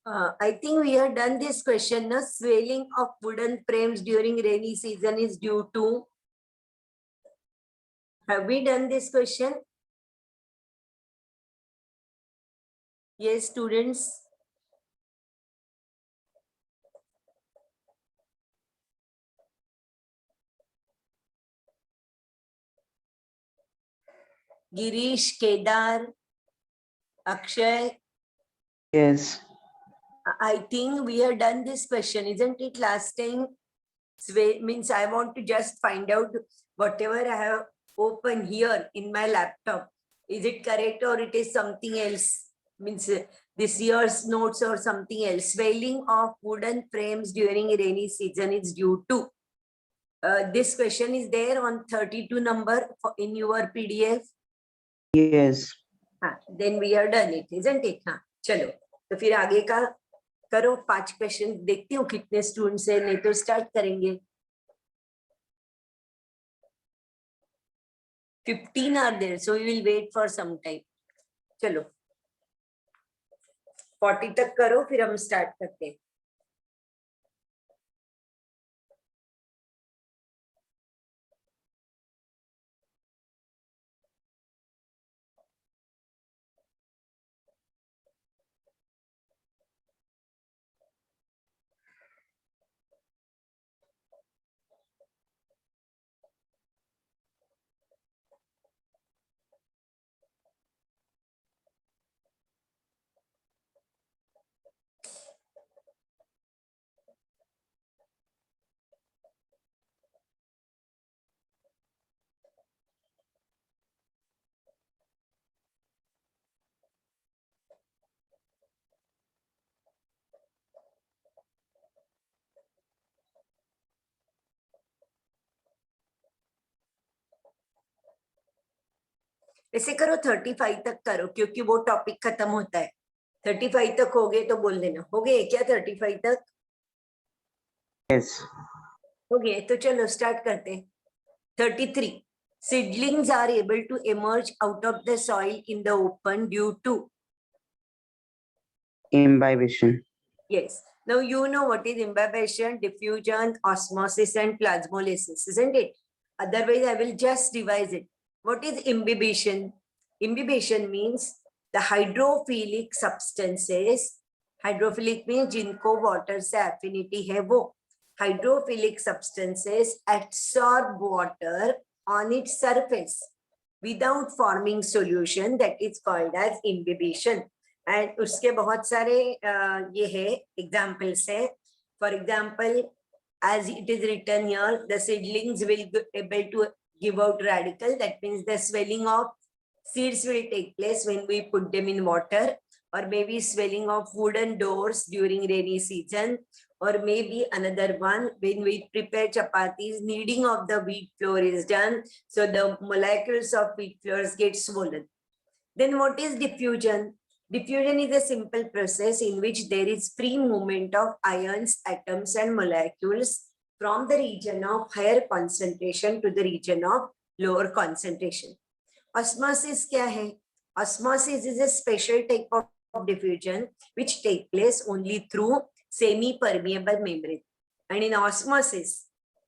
I think we have done this question. No? Swelling of wooden frames during rainy season is due to. Have we done this question? Yes, students. Girish, Kedar, Akshay. Yes. I think we have done this question, isn't it? Last time, means I want to just find out whatever I have opened here in my laptop. Is it correct or it is something else? Means this year's notes or something else. Swelling of wooden frames during rainy season is due to. This question is there on 32 number in your PDF. Yes. Then we have done it, isn't it? हाँ, चलो तो फिर आगे का करो 5 question देखती हूँ कितने स्टूडेंट्स है, नहीं तो स्टार्ट करेंगे. 15 are there, so we will wait for some time. चलो 40 तक करो फिर हम स्टार्ट करते हैं. ऐसे करो 35 तक करो क्योंकि वो टॉपिक खत्म होता है. 35 तक हो गए तो बोल देना. हो गए क्या 35 तक? Yes. हो गए तो चलो स्टार्ट करते हैं. 33. Seedlings are able to emerge out of the soil in the open due to. Imbibition. Yes. Now you know what is imbibition, diffusion, osmosis, and plasmolysis, isn't it? Otherwise, I will just revise it. What is imbibition? Imbibition means the hydrophilic substances. Hydrophilic means जिनको water से affinity है वो. Hydrophilic substances absorb water on its surface without forming solution. That is called as imbibition. And उसके बहुत सारे ये है examples है. For example, as it is written here, the seedlings will be able to give out radical. That means the swelling of seeds will take place when we put them in water, or maybe swelling of wooden doors during rainy season, or maybe another one when we prepare chapatis, kneading of the wheat flour is done, so the molecules of wheat flours get swollen. Then what is diffusion? Diffusion is a simple process in which there is free movement of ions, atoms, and molecules from the region of higher concentration to the region of lower concentration. Osmosis क्या है? Osmosis is a special type of diffusion which take place only through semi-permeable membrane. And in osmosis,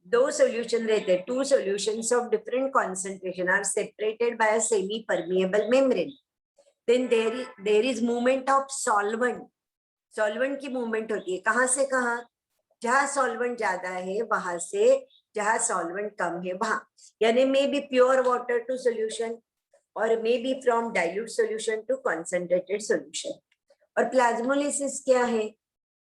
दो solution रहते हैं, two solutions of different concentration are separated by a semi-permeable membrane. Then there is movement of solvent. Solvent की movement होती है. कहाँ से कहाँ? जहाँ solvent ज्यादा है वहां से जहाँ solvent कम है वहां. यानी maybe pure water to solution, or maybe from dilute solution to concentrated solution. और plasmolysis क्या है?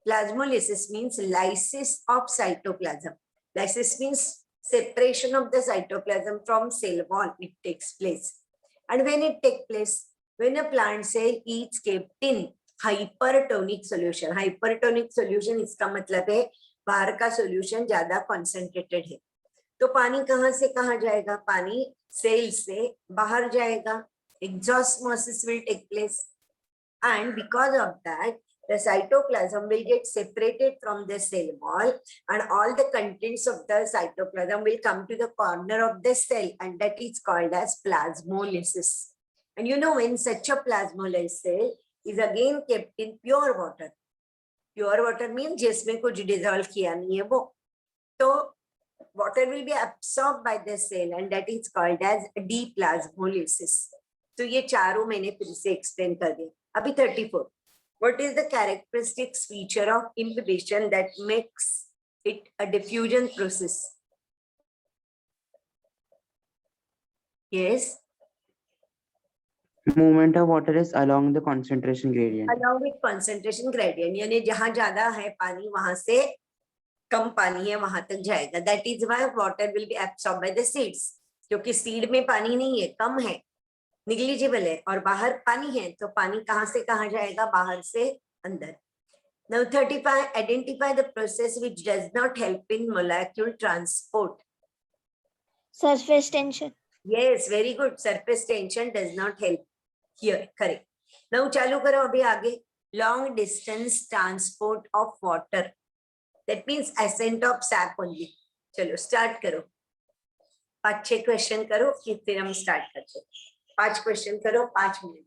Plasmolysis means lysis of cytoplasm. Lysis means separation of the cytoplasm from cell wall. It takes place. And when it takes place, when a plant cell is kept in hypertonic solution. Hypertonic solution इसका मतलब है बाहर का solution ज्यादा concentrated है. तो पानी कहाँ से कहाँ जाएगा? पानी सेल से बाहर जाएगा. Exosmosis will take place, and because of that, the cytoplasm will get separated from the cell wall, and all the contents of the cytoplasm will come to the corner of the cell, and that is called as plasmolysis. And you know, when such a plasmolysis cell is again kept in pure water, Pure water means जिसमें कुछ dissolve किया नहीं है वो. तो water will be absorbed by the cell and that is called as deplasmolysis. तो ये चारों मैंने फिर से explain कर दिया. अभी 34. What is the characteristics feature of imbibition that makes it a diffusion process? Yes. Movement of water is along the concentration gradient. Along with concentration gradient, यानी जहां ज्यादा है पानी वहां से कम पानी है वहां तक जाएगा. That is why water will be absorbed by the seeds. क्योंकि सीड में पानी नहीं है, कम है, निग्लिजिबल है, और बाहर पानी है, तो पानी कहां से कहां जाएगा? बाहर से अंदर. Now 35, identify the process which does not help in molecule transport. Surface tension. Yes, very good. Surface tension does not help here. Correct. Now चालू करो अभी आगे. Long distance transport of water. That means ascent of sap only. चलो start करो. 5-6 question करो फिर हम start करते हैं. 5 क्वेश्चन करो, 5 मिनट.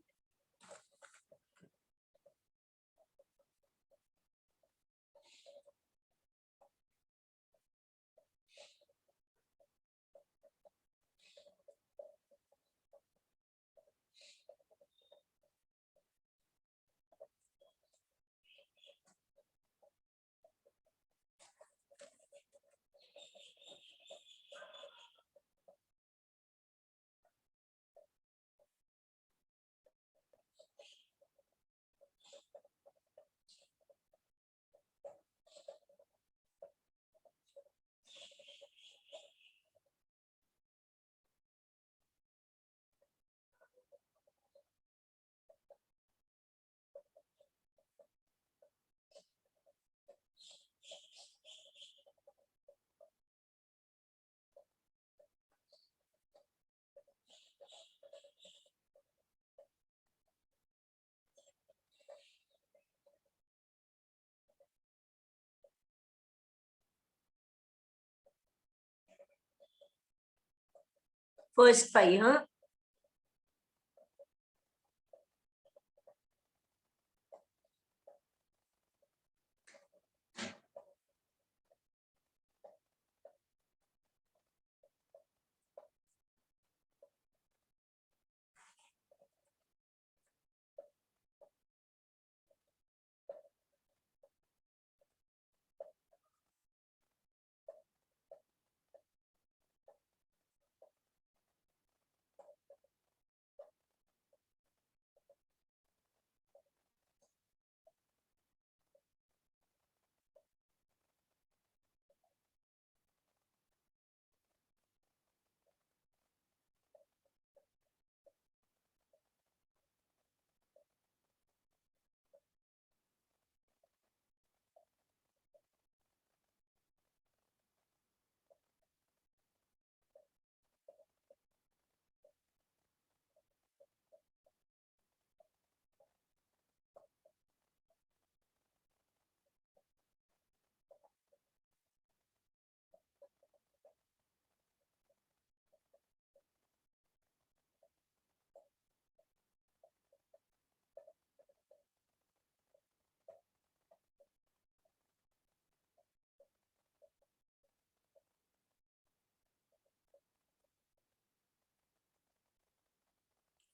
First 5, huh?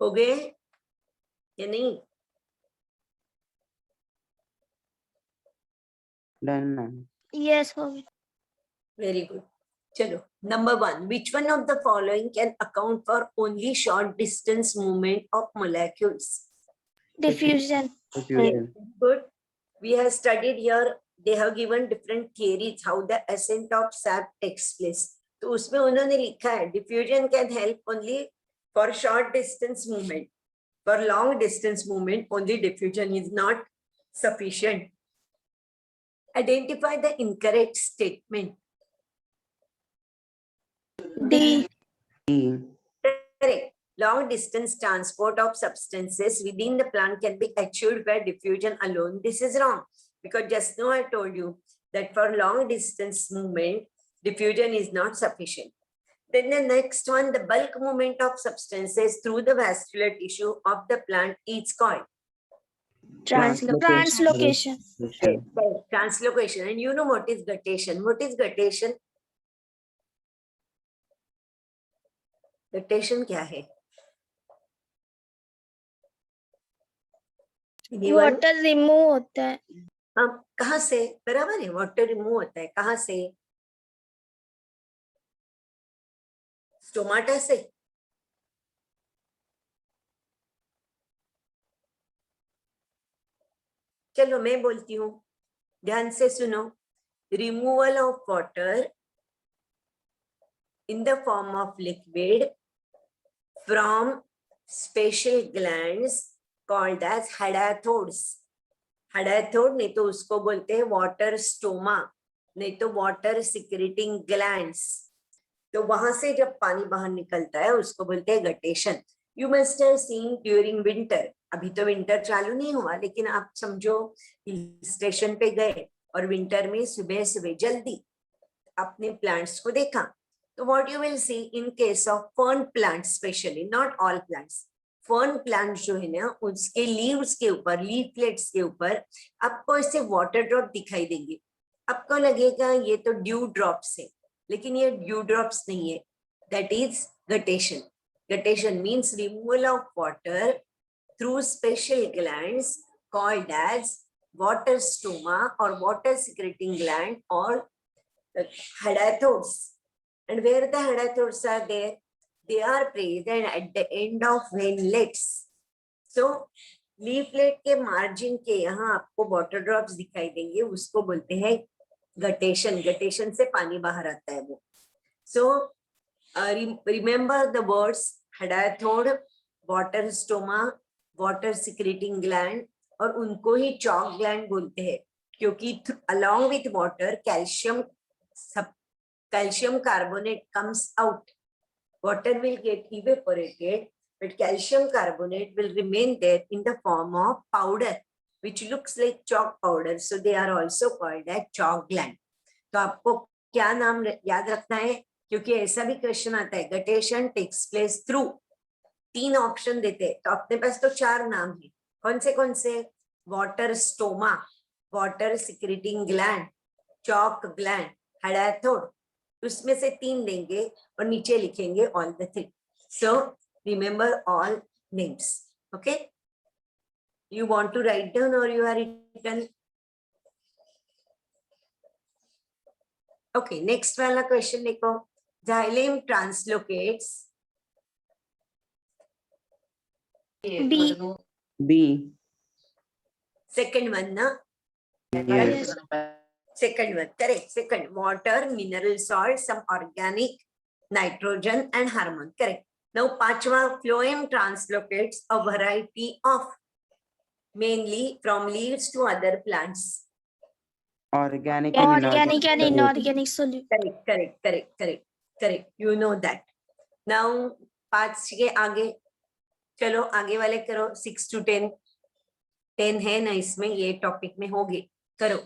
हो गए या नहीं? Done, ma'am. Yes, Hobi. Very good. चलो, number 1. Which one of the following can account for only short distance movement of molecules? Diffusion. Diffusion. Good. We have studied here. They have given different theories how the ascent of sap takes place. तो उसमें उन्होंने लिखा है diffusion can help only for short distance movement. For long distance movement, only diffusion is not sufficient. Identify the incorrect statement. D. E. Correct. Long distance transport of substances within the plant can be achieved by diffusion alone. This is wrong because just now I told you that for long distance movement, diffusion is not sufficient. Then the next one, the bulk movement of substances through the vascular tissue of the plant is called. Translocation. Translocation. And you know what is guttation? What is guttation? Guttation क्या है? Anyone? Water remove होता है. हाँ, कहाँ से? बराबर है, water remove होता है. कहाँ से? स्टोमाटा से. चलो मैं बोलती हूँ, ध्यान से सुनो. Removal of water in the form of liquid from special glands called as hadathodes. Hadathode नहीं तो उसको बोलते हैं वाटर स्टोमा, नहीं तो वाटर सिक्रेटिंग ग्लैंड्स. तो वहां से जब पानी बाहर निकलता है उसको बोलते हैं guttation. You must have seen during winter. अभी तो विंटर चालू नहीं हुआ, लेकिन आप समझो हिल स्टेशन पे गए और विंटर में सुबह सुबह जल्दी अपने प्लांट्स को देखा. तो what you will see in case of fern plants, specially, not all plants, fern plant जो है ना, उसके लीव्स के ऊपर, लीफलेट्स के ऊपर आपको ऐसे वाटर ड्रॉप दिखाई देंगे. आपको लगेगा ये तो ड्यू ड्रॉप्स है, लेकिन ये ड्यू ड्रॉप्स नहीं है. That is guttation. Guttation means removal of water through special glands called as water stoma और वाटर सिक्रेटिंग ग्लैंड और hadathodes. And where the hadathodes are there, they are present at the end of veinlets. So leaflet के margin के यहाँ आपको water drops दिखाई देंगे, उसको बोलते हैं गटेशन. गटेशन से पानी बाहर आता है वो. So remember the words hadathode, water stoma, water secreting gland, और उनको ही chalk gland बोलते हैं, क्योंकि along with water calcium carbonate comes out. Water will get evaporated, but calcium carbonate will remain there in the form of powder, which looks like chalk powder. So they are also called as chalk gland. तो आपको क्या नाम याद रखना है, क्योंकि ऐसा भी क्वेश्चन आता है, guttation takes place through. 3 option देते हैं, तो अपने पास तो 4 नाम है. कौन से? Water stoma, water secreting gland, chalk gland, hadathode. उसमें से 3 देंगे और नीचे लिखेंगे all the 3. So remember all names. Okay? You want to write down or you are written? Okay, next वाला question देखो. Xylem translocates. B. B. Second one ना? Yes. Second one, correct. Second, water, mineral salt, some organic, nitrogen and hormone. Correct. Now, Pachwa, phloem translocates a variety of, mainly from leaves to other plants. Organic and Organic and inorganic. inorganic solution. Correct. You know that. Now, 5 के आगे, चलो आगे वाले करो. 6 to 10. 10 है ना इसमें, ये टॉपिक में होगे. करो.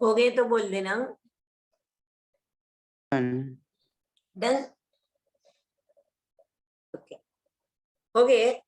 हो गए तो बोल देना. Done. Done. Okay. हो गए.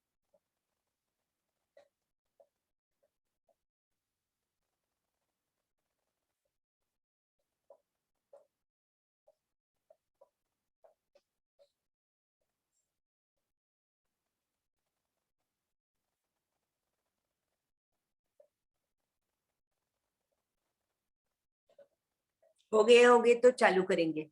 हो गए तो चालू करेंगे.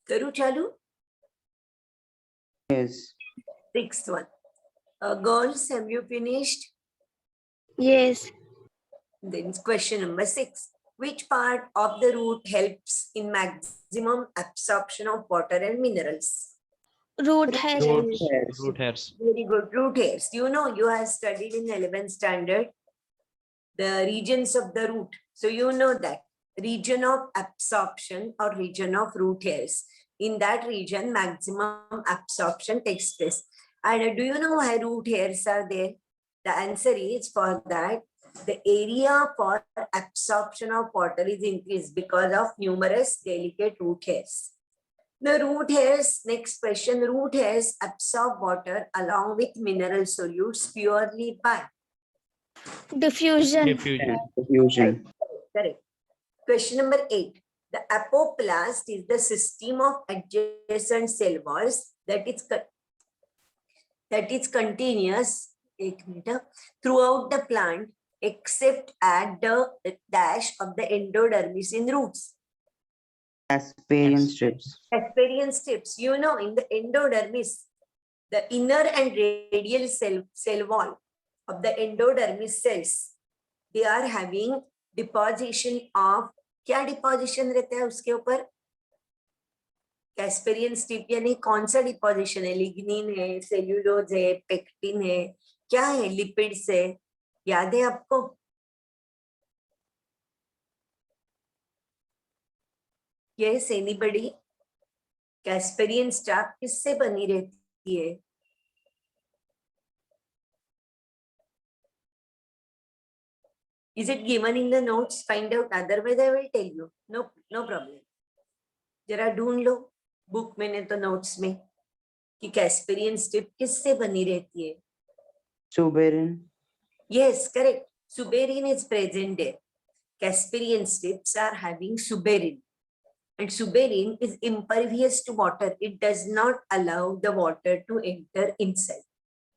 करूँ चालू. Yes. Sixth one. Girls, have you finished? Yes. Then question number 6. Which part of the root helps in maximum absorption of water and minerals? Root hairs. Roots, Yes. root hairs. Very good. Root hairs. You know, you have studied in 11th standard the regions of the root. So you know that region of absorption or region of root hairs. In that region, maximum absorption takes place. And do you know why root hairs are there? The answer is for that the area for absorption of water is increased because of numerous delicate root hairs. The root hairs, next question, root hairs absorb water along with mineral solutes purely by. Diffusion. Diffusion. Diffusion. Correct. Question number 8. The apoplast is the system of adjacent cell walls that is continuous throughout the plant except at the dash of the endodermis in roots. Asperian strips. Asperian strips. You know, in the endodermis, the inner and radial cell wall of the endodermis cells, they are having deposition of, क्या deposition रहता है उसके ऊपर? Casparian strip यानी कौन सा deposition है? Lignin है, सेल्यूलोज है, पेक्टिन है, क्या है? लिपिड्स है. याद है आपको? Yes, anybody? कैस्पेरियन स्ट्रिप किससे बनी रहती है? Is it given in the notes? Find out. Otherwise, I will tell you. No problem. जरा ढूंढ लो बुक में ने तो नोट्स में कि कैस्पेरियन स्ट्रिप किससे बनी रहती है? Suberin. Yes, correct. Suberin is present there. Casparian strips are having suberin. And suberin is impervious to water. It does not allow the water to enter inside.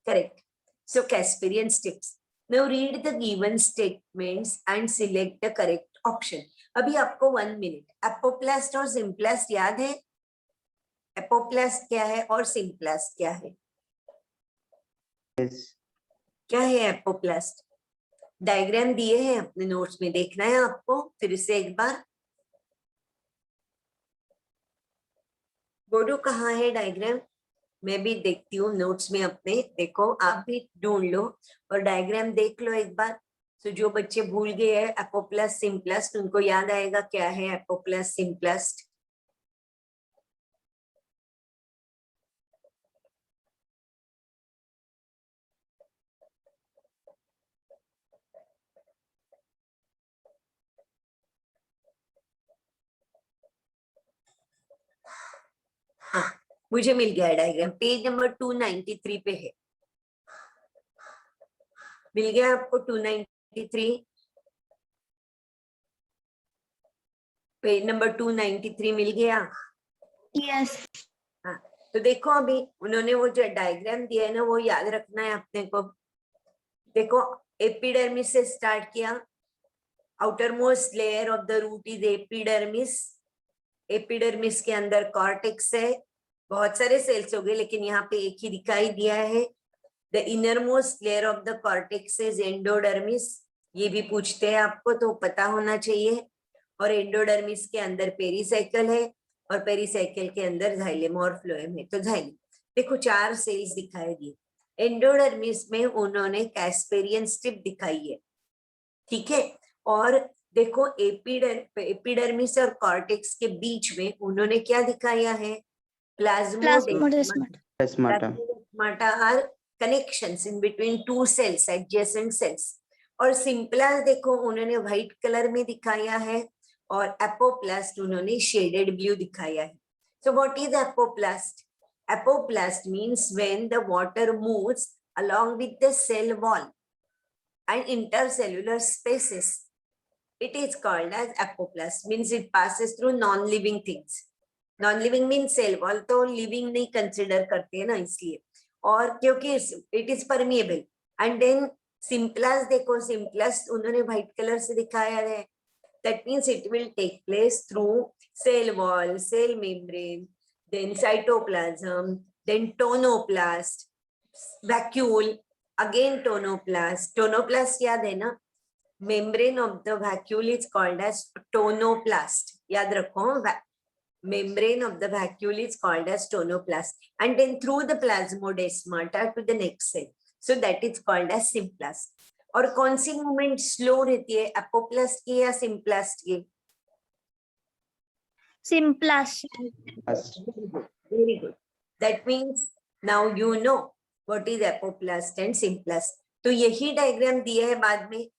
Correct. So Casparian strips. Now read the given statements and select the correct option. अभी आपको 1 minute. Apoplast और Symplast याद है? Apoplast क्या है और Symplast क्या है? Yes. क्या है एपोप्लास्ट? डायग्राम दिए हैं अपने नोट्स में, देखना है आपको फिर से एक बार. बोडो कहाँ है डायग्राम? मैं भी देखती हूँ नोट्स में अपने. देखो आप भी ढूंढ लो और डायग्राम देख लो एक बार. तो जो बच्चे भूल गए हैं एपोप्लास्ट सिम्प्लास्ट, उनको याद आएगा क्या है एपोप्लास्ट सिम्प्लास्ट. हाँ, मुझे मिल गया डायग्राम. पेज नंबर 293 पे है. मिल गया आपको 293? पेज नंबर 293 मिल गया? Yes. हाँ, तो देखो अभी उन्होंने वो जो डायग्राम दिया है ना, वो याद रखना है अपने को. देखो एपिडर्मिस से स्टार्ट किया. Outermost layer of the root is epidermis. Epidermis के अंदर कॉर्टेक्स है. बहुत सारे सेल्स हो गए, लेकिन यहाँ पे एक ही दिखाई दिया है। The inner most layer of the cortex is endodermis, ये भी पूछते हैं आपको तो पता होना चाहिए। और एंडोडर्मिस के अंदर पेरीसाइकिल है, और पेरीसाइकिल के अंदर जाइलम और फ्लोएम है। तो जाइलम देखो 4 सेल्स दिखाई दिए। एंडोडर्मिस में उन्होंने कैस्पेरियन स्ट्रिप दिखाई है, ठीक है। और देखो एपिडर्मिस और कॉर्टेक्स के बीच में उन्होंने क्या दिखाया है, Plasmodesma. Plasmata. Plasmata are connections in between two cells, adjacent cells. और सिंप्लास देखो उन्होंने व्हाइट कलर में दिखाया है, और एपोप्लास्ट उन्होंने शेडेड ब्लू दिखाया है। So what is apoplast? Apoplast means when the water moves along with the cell wall and intercellular spaces. It is called as apoplast, means it passes through non-living things. Non-living means cell wall, तो living नहीं consider करते हैं ना इसलिए, और क्योंकि it is permeable. And then simplast देखो, simplast उन्होंने white color से दिखाया है, that means it will take place through cell wall, cell membrane, then cytoplasm, then tonoplast, vacuole, again tonoplast. Tonoplast याद है ना, membrane of the vacuole is called as tonoplast. याद रखो, membrane of the vacuole is called as tonoplast, and then through the plasmodesmata to the next cell. So that is called as symplast. और कौन सी movement slow रहती है, apoplast की या symplast की? Simplast. Past. Very good. That means now you know what is apoplast and symplast. तो यही diagram दिया है बाद में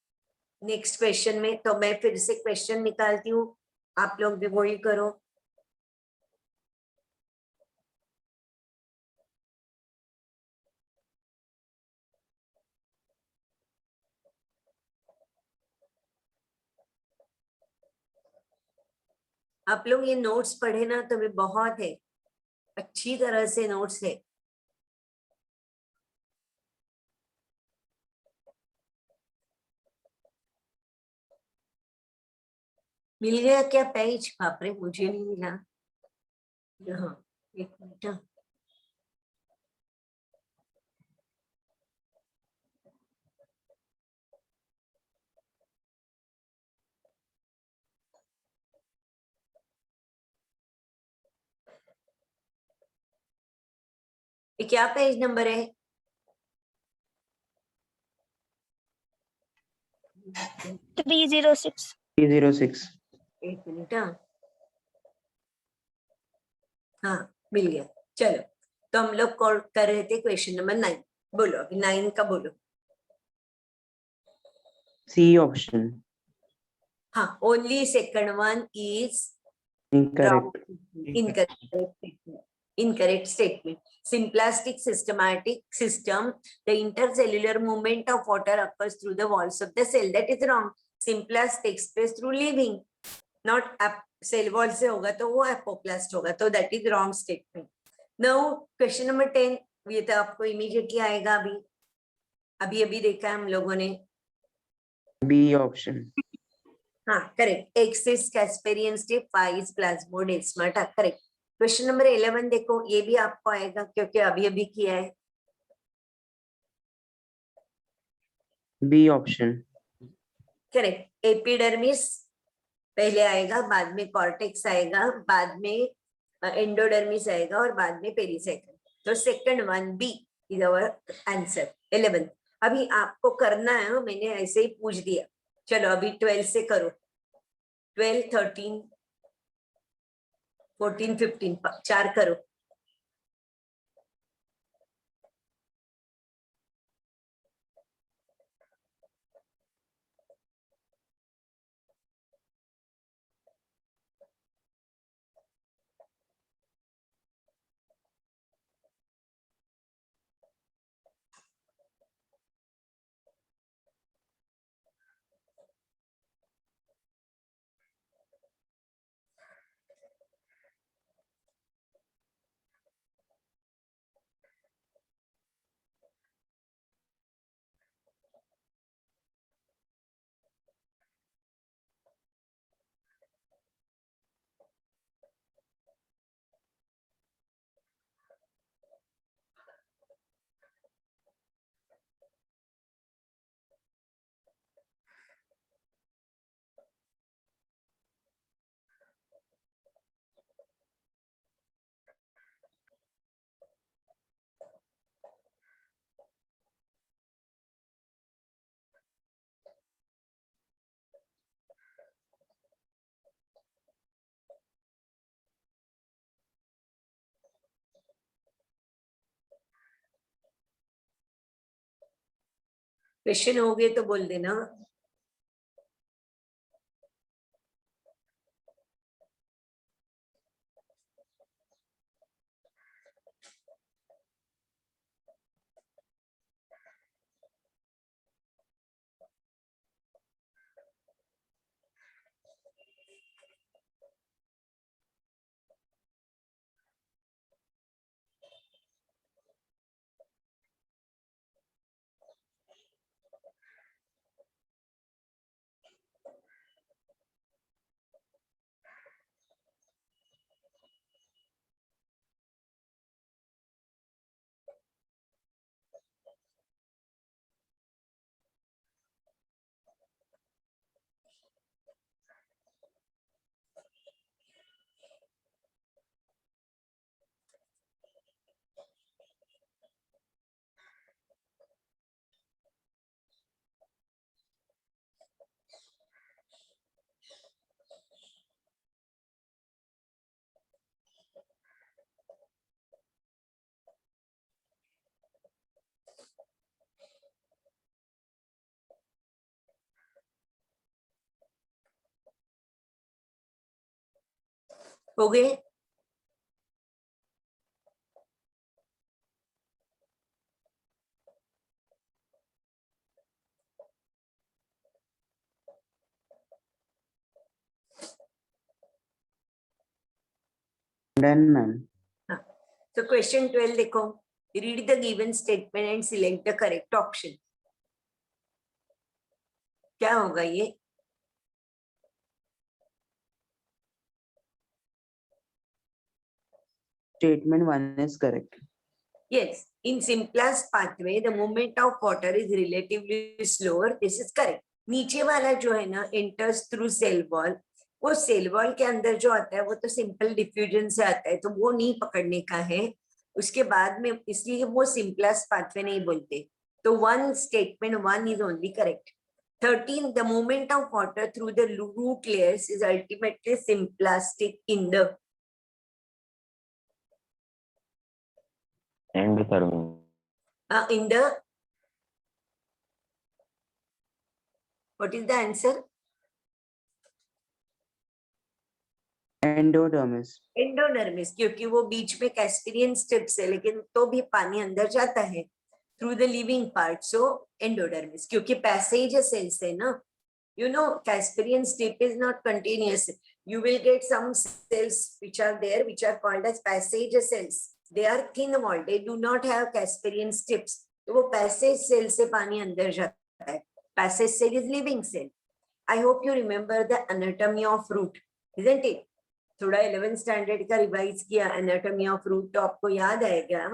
नेक्स्ट क्वेश्चन में, तो मैं फिर से क्वेश्चन निकालती हूँ, आप लोग भी वही करो। आप लोग ये नोट्स पढ़े ना तो भी बहुत है, अच्छी तरह से नोट्स है। मिल गया क्या पेज? बाप रे, मुझे नहीं मिला। हाँ, एक मिनट। ये क्या पेज नंबर है? 306. 306. एक मिनट। हाँ, मिल गया। चलो, तो हम लोग कर रहे थे क्वेश्चन नंबर 9। बोलो अभी 9 का बोलो। C option. हाँ, only second one is Incorrect. incorrect statement. Symplastic systematic system, the intercellular movement of water occurs through the walls of the cell. That is wrong. Symplast takes place through living, not cell wall से होगा तो वो apoplast होगा, तो that is wrong statement. Now question number 10, ये तो आपको immediately आएगा। अभी अभी देखा है हम लोगों ने। B option. हाँ, correct. X is Casparian strip, Y is plasmodesmata, correct. Question number 11 देखो, ये भी आपको आएगा क्योंकि अभी अभी किया है। B option. करेक्ट। एपिडर्मिस पहले आएगा, बाद में कॉर्टेक्स आएगा, बाद में एंडोडर्मिस आएगा, और बाद में पेरिसाइकिल। तो second one B is our answer. 11 अभी आपको करना है, मैंने ऐसे ही पूछ दिया। चलो अभी 12 से करो। 12, 13, 14, 15, 4 करो। क्वेश्चन हो गए तो बोल देना. हो गए. Done, ma'am. So question 12 देखो. Read the given statement and select the correct option. क्या होगा ये? Statement 1 is correct. Yes, in simplest pathway, the movement of water is relatively slower. This is correct. नीचे वाला जो है ना enters through cell wall, वो cell wall के अंदर जो आता है वो तो simple diffusion से आता है, तो वो नहीं पकड़ने का है. उसके बाद में इसलिए वो simplest pathway नहीं बोलते. तो one statement 1 is only correct. 13, the movement of water through the root layers is ultimately simplistic in the in the what is the answer? Endodermis. Endodermis, क्योंकि वो बीच में कैस्पिरियन स्ट्रिप्स है लेकिन तो भी पानी अंदर जाता है through the living part. So endodermis, क्योंकि पैसेज सेल्स है ना. You know, Casparian strip is not continuous. You will get some cells which are there, which are called as passage cells. They are thin walled. They do not have Casparian strips. तो वो passage cell से पानी अंदर जाता है. Passage cell is living cell. I hope you remember the anatomy of root, isn't it? थोड़ा 11th standard का revise किया एनाटॉमी ऑफ रूट, तो आपको याद आएगा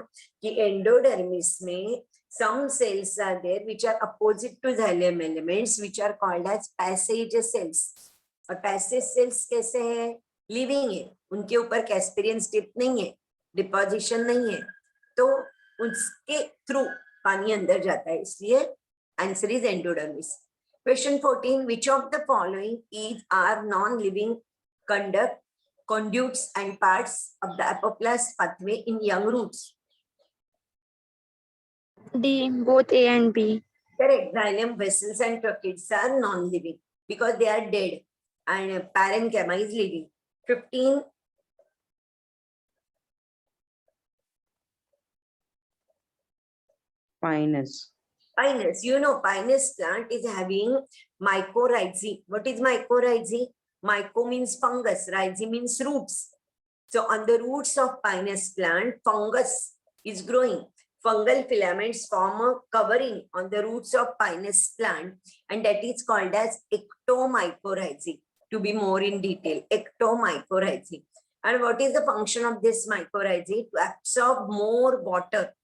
कि एंडोडर्मिस में some cells are there which are opposite to xylem elements which are called as passage cells. और passage cells कैसे हैं? लिविंग है, उनके ऊपर कैस्पेरियन स्ट्रिप नहीं है, डिपोजिशन नहीं है, तो उसके थ्रू पानी अंदर जाता है, इसलिए answer is endodermis. Question 14, which of the following is are non-living conduits and parts of the apoplast pathway in young roots? D, both A and B. Correct. Xylem vessels and tracheids are non-living because they are dead, and parenchyma is living. 15. Pinus. Pinus. You know, pinus plant is having mycorrhizae. What is mycorrhizae? Myco means fungus, rhizae means roots. So on the roots of pinus plant, fungus is growing. Fungal filaments form a covering on the roots of pinus plant, and that is called as ectomycorrhizae. To be more in detail, ectomycorrhizae. And what is the function of this mycorrhizae? To absorb more water.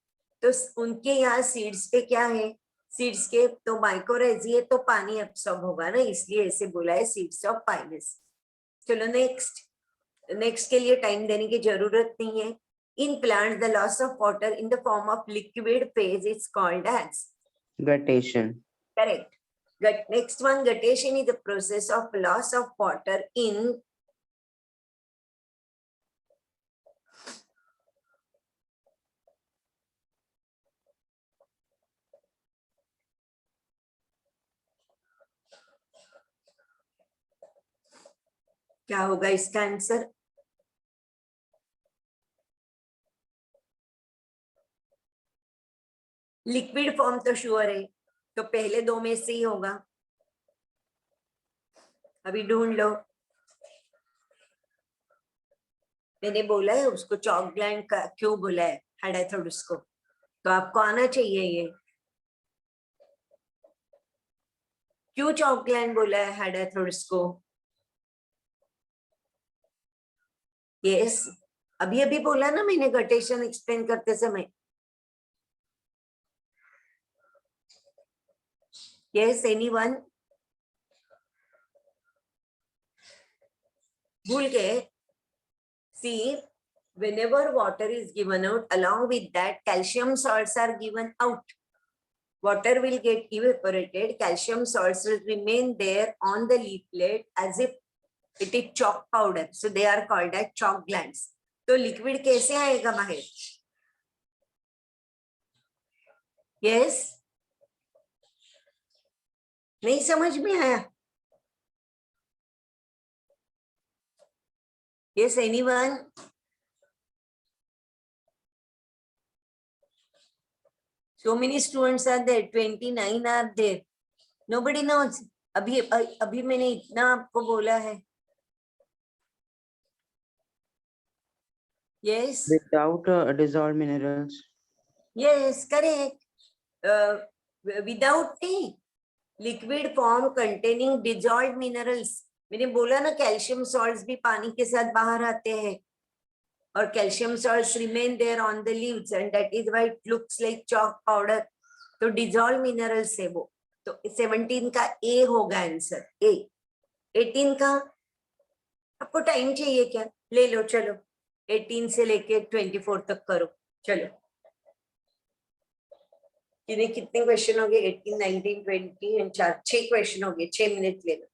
तो उनके यहाँ seeds पे क्या है? Seeds के तो माइकोराइजी है, तो पानी एब्सॉर्ब होगा ना, इसलिए ऐसे बोला है सीड्स ऑफ पाइनस. चलो नेक्स्ट के लिए टाइम देने की जरूरत नहीं है. In plants, the loss of water in the form of liquid phase is called as Guttation. correct. Next one, guttation is the process of loss of water in क्या होगा इसका आंसर? लिक्विड फॉर्म तो sure है, तो पहले दो में से ही होगा। अभी ढूंढ लो। मैंने बोला है उसको चॉक ग्लैंड का क्यों बोला है, हेडाथोडस को, तो आपको आना चाहिए ये। क्यों चॉक ग्लैंड बोला है हेडाथोडस को? यस, अभी अभी बोला ना मैंने गटेशन एक्सप्लेन करते समय। Yes, anyone? भूल गए? See, whenever water is given out, along with that, calcium salts are given out. Water will get evaporated, calcium salts will remain there on the leaflet as if it is chalk powder. So they are called as chalk glands. तो liquid कैसे आएगा बाहर? Yes? नहीं समझ में आया? Yes, anyone? So many students are there, 29 are there. Nobody knows. अभी अभी मैंने इतना आपको बोला है. Yes. Without dissolved minerals. Yes, correct. Without tea, liquid form containing dissolved minerals. मैंने बोला ना कैल्शियम सॉल्ट्स भी पानी के साथ बाहर आते हैं और calcium salts remain there on the leaves and that is why it looks like chalk powder. तो डिजॉल्व मिनरल्स है वो. तो 17 का ए होगा आंसर. ए. 18 का आपको टाइम चाहिए क्या? ले लो, चलो 18 से लेके 24 तक करो. चलो कितने क्वेश्चन हो गए? 18, 19, 20 एंड 4, 6 क्वेश्चन हो गए. 6 मिनट ले लो.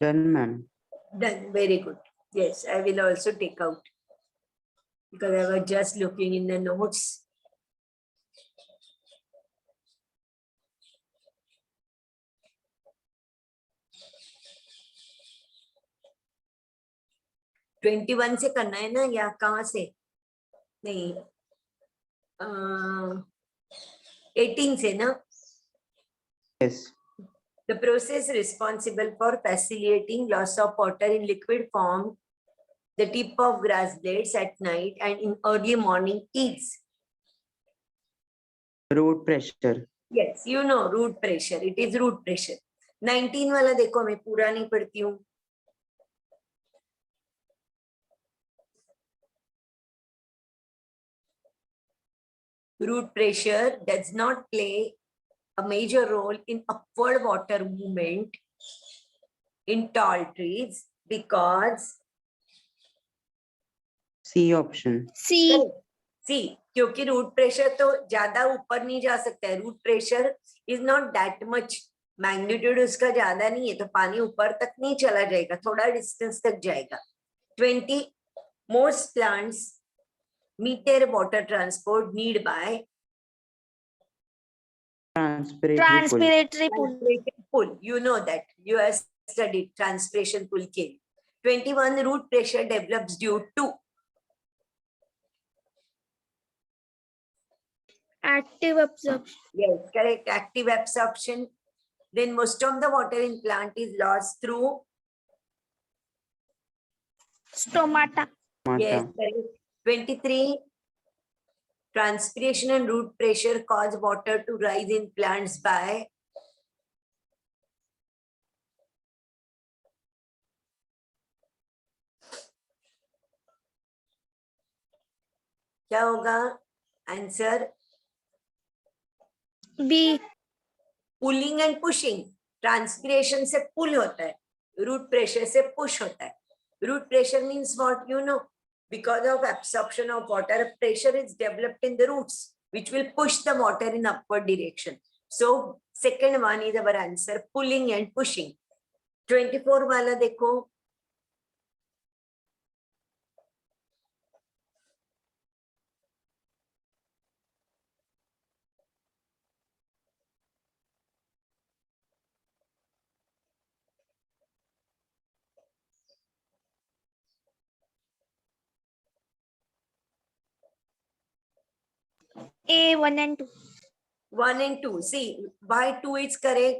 Done, ma'am. Done. Very good. Yes, I will also take out because I was just looking in the notes. (21) से करना है ना या कहाँ से? नहीं 18 से ना? Yes. The process responsible for facilitating loss of water in liquid form, the tip of grass blades at night and in early morning is, Root pressure. yes, you know, root pressure. It is root pressure. 19 वाला देखो, मैं पूरा नहीं पढ़ती हूँ. Root pressure does not play a major role in upward water movement in tall trees because C option. C. सी, क्योंकि root pressure तो ज्यादा ऊपर नहीं जा सकता है. Root pressure is not that much, magnitude उसका ज्यादा नहीं है, तो पानी ऊपर तक नहीं चला जाएगा, थोड़ा डिस्टेंस तक जाएगा. 20 most plants meet their water transport need by Transpiratory pull. Transpiratory pull. transpiration pull. You know that. You have studied transpiration pull came. 21 root pressure develops due to Active absorption. yes, correct, active absorption. Then most of the water in plant is lost through Stomata. yes, Mata. correct. 23 transpiration and root pressure cause water to rise in plants by क्या होगा answer? B. Pulling and pushing. Transpiration से पुल होता है, root pressure से push होता है. Root pressure means what? You know, because of absorption of water, pressure is developed in the roots which will push the water in upward direction. So second one is our answer, pulling and pushing. 24 वाला देखो. A. 1 and 2. 1 and 2. See, why 2 is correct?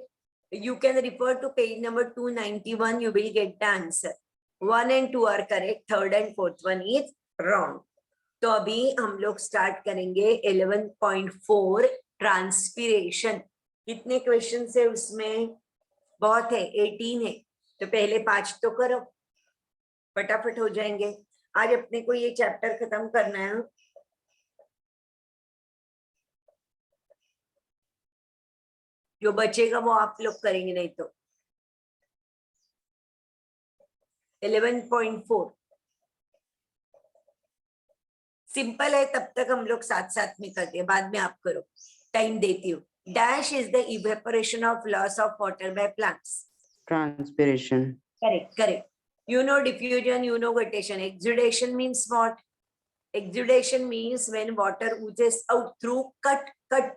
You can refer to page number 291. You will get the answer. 1 and 2 are correct. Third and fourth one is wrong. तो अभी हम लोग start करेंगे 11.4 transpiration. कितने question है उसमें? बहुत है, 18 है. तो पहले 5 तो करो, फटाफट हो जाएंगे. आज अपने को ये चैप्टर खत्म करना है. जो बचेगा वो आप लोग करेंगे, नहीं तो 11.4 सिंपल है. तब तक हम लोग साथ साथ में करते हैं, बाद में आप करो, टाइम देती हूँ. Dash is the evaporation of loss of water by plants. Transpiration. Correct, correct. You know diffusion, you know guttation. Exudation means what? Exudation means when water oozes out through cut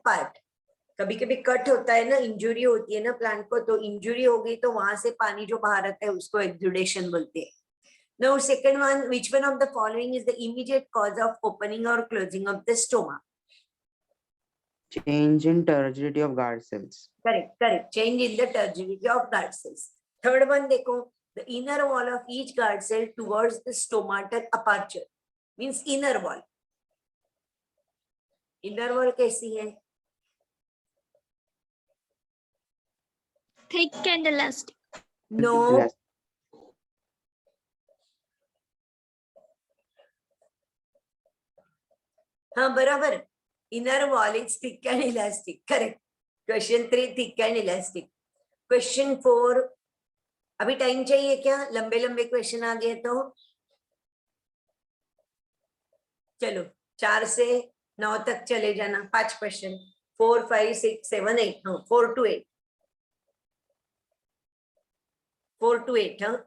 part. कभी कभी cut होता है ना, injury होती है ना plant को, तो इंजुरी हो गई तो वहां से पानी जो बाहर आता है उसको एक्सुडेशन बोलते हैं. Now second one, which one of the following is the immediate cause of opening or closing of the stoma? Change in turgidity of guard cells. Correct, correct. Change in the turgidity of guard cells. Third one देखो, the inner wall of each guard cell towards the stomatal aperture means inner wall. Inner wall कैसी है? Thick and elastic. No. हाँ बराबर. Inner wall is thick and elastic. Correct. Question 3 thick and elastic. Question 4. अभी time चाहिए क्या? लंबे लंबे question आ गए तो चलो 4 से 9 तक चले जाना. 5 क्वेश्चन, 4, 5, 6, 7, 8. हाँ 4 to 8. 4 to 8, huh?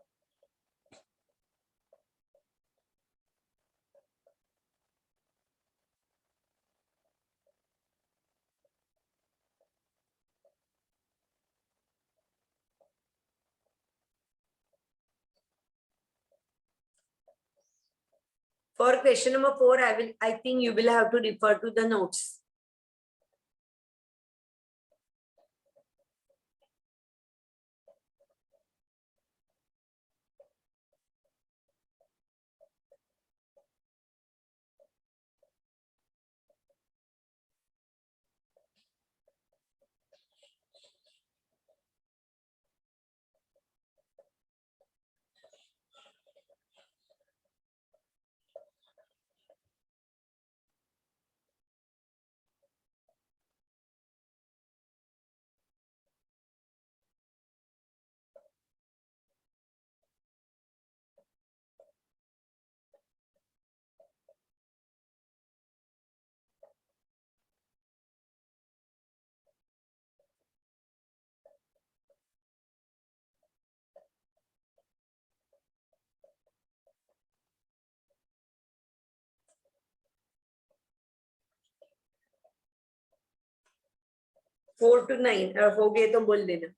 For question number 4, I think you will have to refer to the notes. Four to 9 हो गए तो बोल देना.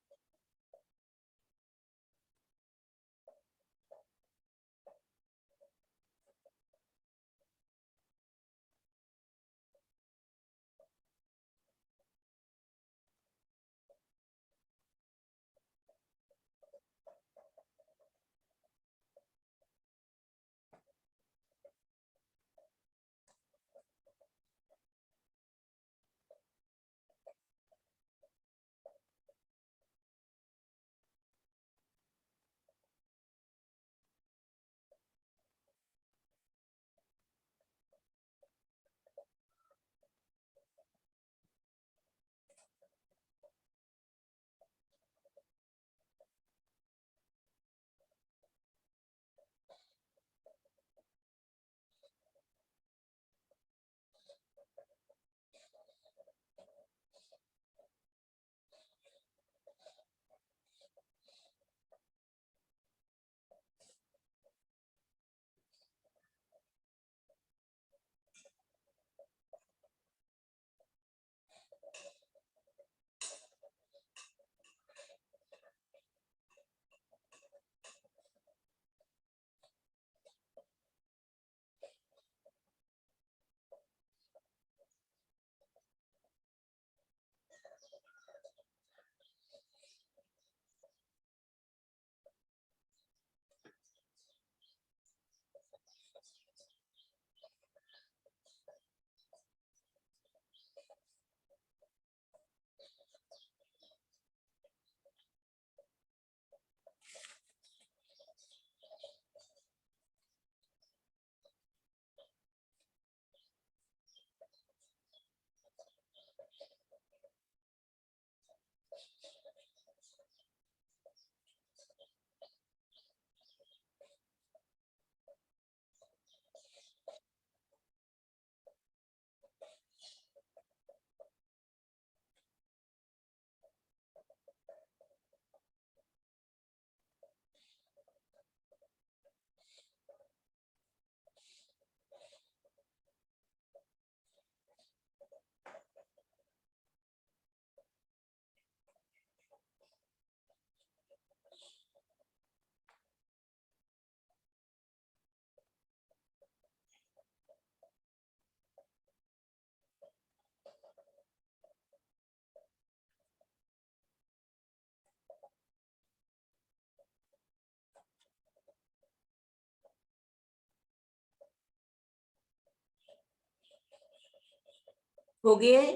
हो गए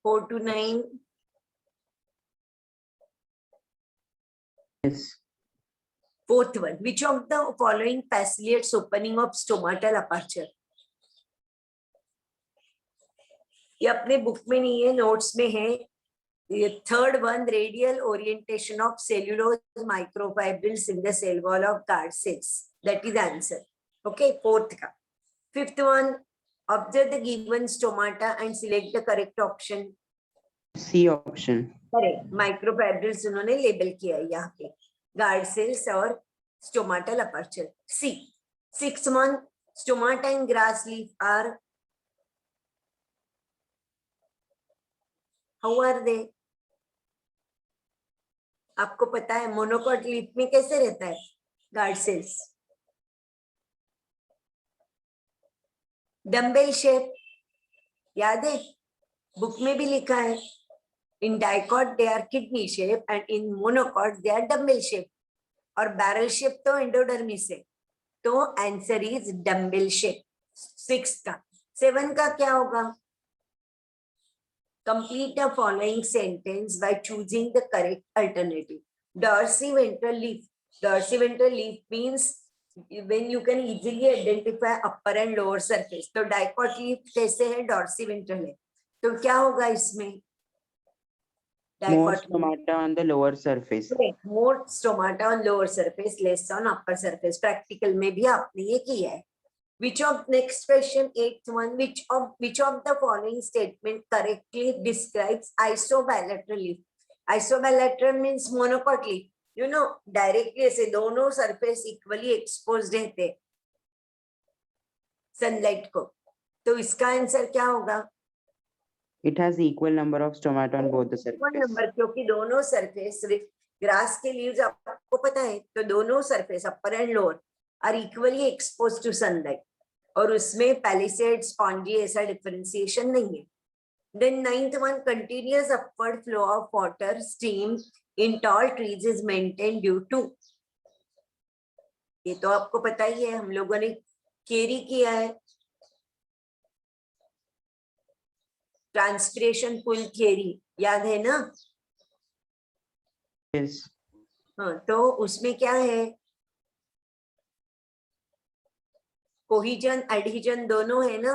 4 to 9. Yes. Fourth one, which of the following facilitates opening of stomatal aperture? ये अपने book में नहीं है, नोट्स में है. ये third one, radial orientation of cellulose microfibrils in the cell wall of guard cells. That is answer. Okay, fourth का. Fifth one, observe the given stomata and select the correct option. C option. Correct, microfibrils उन्होंने label किया है यहाँ पे. guard cells or stomatal aperture. C. 6 month stomata and grass leaf are, how are they? आपको पता है monocot leaf में कैसे रहता है गार्ड सेल्स? डम्बेल शेप, याद है बुक में भी लिखा है. In dicot they are kidney shape and in monocot they are dumbbell shape. और बैरल शेप तो एंडोडर्मिस है, तो आंसर इज डम्बेल शेप. 6 का. 7 का क्या होगा? Complete the following sentence by choosing the correct alternative. Dorsiventral leaf. Dorsiventral leaf means when you can easily identify upper and lower surface. तो dicot leaf कैसे है? Dorsiventral है. तो क्या होगा इसमें? More Dicot leaf. stomata on the lower surface. Correct. More stomata on lower surface, less on upper surface. Practical में भी आपने ये किया है. Which of, next question, 8th one, which of the following statement correctly describes isobilateral leaf? Isobilateral means monocot leaf. You know, directly ऐसे दोनों surface equally exposed रहते sunlight को. तो इसका आंसर क्या होगा? It has equal number of stomata on both the Equal surface. number, क्योंकि दोनों surface ग्रास के लीव्स आपको पता है, तो दोनों surface upper and lower are equally exposed to sunlight. और उसमें पैलिसेड स्पॉन्जी ऐसा डिफरेंशिएशन नहीं है. Then 9th one, continuous upward flow of water stream in tall trees is maintained due to. ये तो आपको पता ही है, हम लोगों ने केरी किया है. ट्रांसपिरेशन पुल थियरी याद है ना? Yes. हाँ, तो उसमें क्या है? कोहिजन एडहिजन दोनों है ना?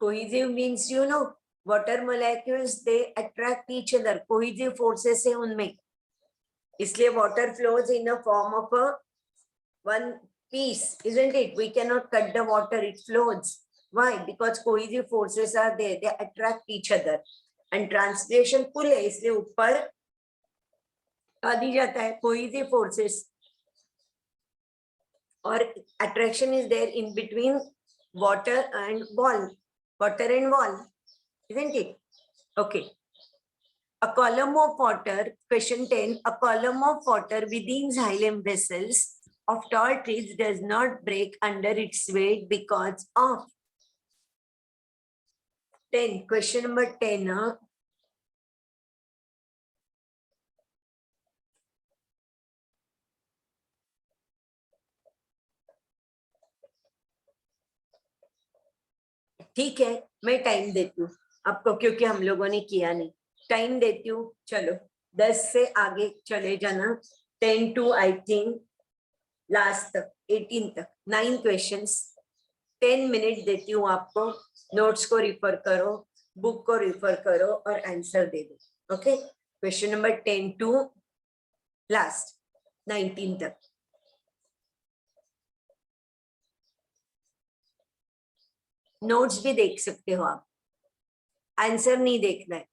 Cohesive means you know water molecules they attract each other. Cohesive forces है उनमें, इसलिए water flows in a form of a one piece, isn't it? We cannot cut the water, it flows. Why? Because cohesive forces are there, they attract each other. And transpiration pull है, इसलिए ऊपर आ दी जाता है cohesive forces. और attraction is there in between water and wall, isn't it? Okay. A column of water, question 10, a column of water within xylem vessels of tall trees does not break under its weight because of. 10, question number 10. ठीक है, मैं time देती हूँ आपको, क्योंकि हम लोगों ने किया नहीं. टाइम देती हूँ, चलो 10 से आगे चले जाना. 10 to I think लास्ट तक, 18 तक 9 क्वेश्चंस. 10 मिनट देती हूँ आपको. नोट्स को रिफर करो, बुक को रिफर करो और आंसर दे दो. Okay, question number 10 to last 19 तक. नोट्स भी देख सकते हो आप, आंसर नहीं देखना है.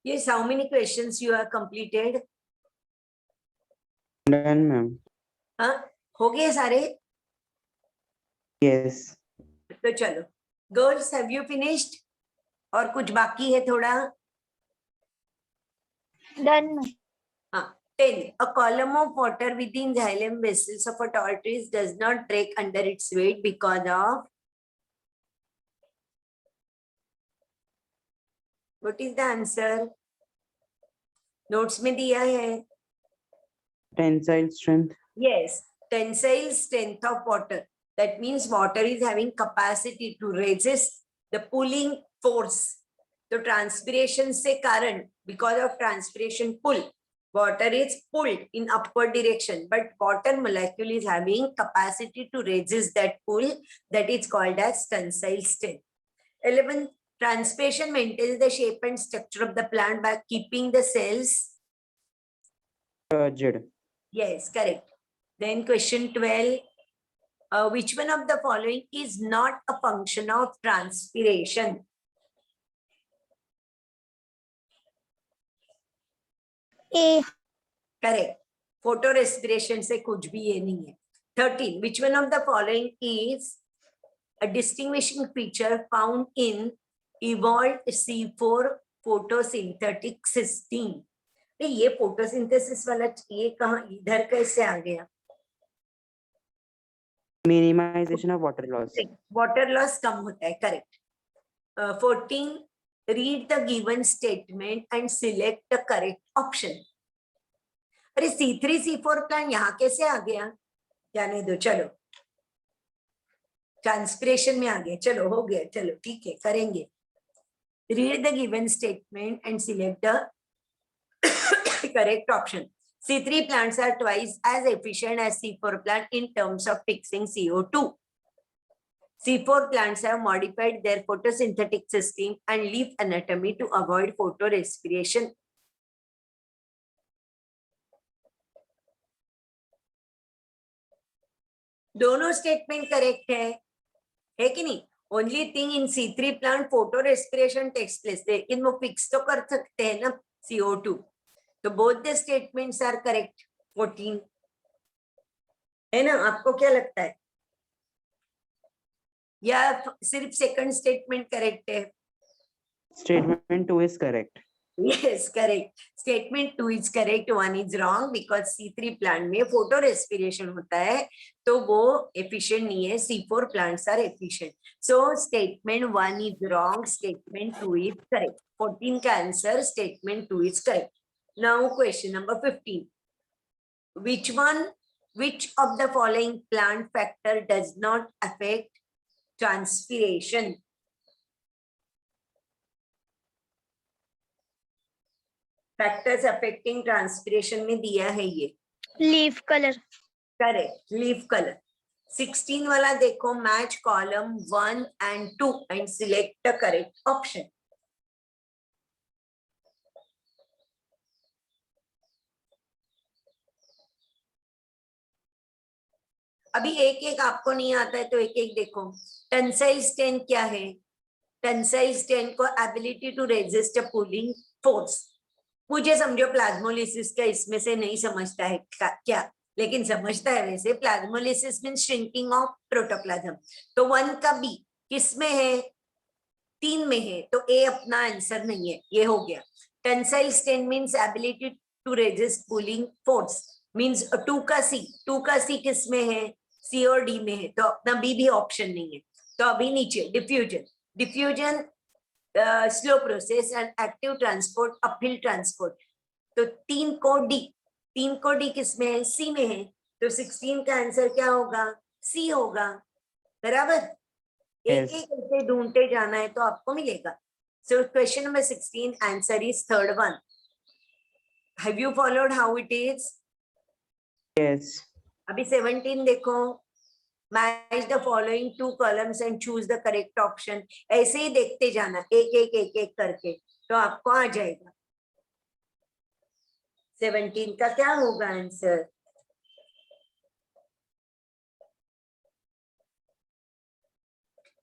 Yes, how many questions you have completed? Done, ma'am. हाँ, हो गए सारे? Yes. तो चलो, गर्ल्स हैव यू फिनिश्ड? और कुछ बाकी है थोड़ा? Done. हाँ, 10. A column of water within xylem vessels of a tortoise does not break under its weight because of. What is the answer? Notes में दिया है. Tensile strength. Yes, tensile strength of water. That means water is having capacity to resist the pulling force. So transpiration से कारण, because of transpiration pull, water is pulled in upward direction, but water molecule is having capacity to resist that pull. That is called as tensile strength. 11. Transpiration maintains the shape and structure of the plant by keeping the cells. Turgid. Yes, correct. Then question 12. Which one of the following is not a function of transpiration? A. Correct. Photorespiration से कुछ भी ये नहीं है. 13. Which one of the following is a distinguishing feature found in evolved C4 photosynthetic system? ये photosynthesis वाला ये कहाँ इधर कैसे आ गया? Minimization of water loss. Water loss कम होता है. Correct. 14. Read the given statement and select the correct option. अरे C3 C4 प्लांट यहाँ कैसे आ गया? जाने दो, चलो. ट्रांसपिरेशन में आ गया. चलो हो गया. चलो ठीक है, करेंगे. Read the given statement and select the correct option. C3 plants are twice as efficient as C4 plant in terms of fixing CO2. C4 plants have modified their photosynthetic system and leaf anatomy to avoid photorespiration. दोनों statement correct है कि नहीं? Only thing in C3 plant photorespiration takes place, लेकिन वो fix तो कर सकते हैं ना CO2. तो both the statements are correct. 14 है ना? आपको क्या लगता है? या सिर्फ सेकंड स्टेटमेंट करेक्ट है? Statement 2 is correct. Yes, correct. Statement 2 is correct. 1 is wrong because C3 plant में photo respiration होता है, तो वो efficient नहीं है. C4 plants are efficient. So statement 1 is wrong. Statement 2 is correct. 14 का answer statement 2 is correct. Now question number 15. Which of the following plant factor does not affect transpiration? Factors affecting transpiration में दिया है ये. Leaf color. Correct. Leaf color. 16 वाला देखो, match column 1 and 2 and select the correct option. अभी एक एक आपको नहीं आता है तो एक एक देखो। टेंसाइल स्ट्रेंथ क्या है? टेंसाइल स्ट्रेंथ को ability to resist a pulling force. मुझे समझो प्लाज्मोलिसिस का इसमें से नहीं समझता है क्या, लेकिन समझता है वैसे। Plasmolysis mean shrinking of protoplasm. तो 1 का बी किस में है? 3 में है, तो ए अपना आंसर नहीं है, ये हो गया। Tensile strength means ability to resist pulling force, means 2 का सी किस में है? सी और डी में है, तो अपना बी भी ऑप्शन नहीं है। तो अभी नीचे diffusion slow process and active transport uphill transport. तो 3 को डी किस में है? सी में है, तो 16 का आंसर क्या होगा? सी होगा। बराबर। एक Yes. एक ऐसे ढूंढते जाना है तो आपको मिलेगा। So question number 16 answer is third one. Have you followed how it is? Yes. अभी 17 देखो। Match the following 2 columns and choose the correct option. ऐसे ही देखते जाना एक एक करके, तो आपको आ जाएगा। 17 का क्या होगा आंसर?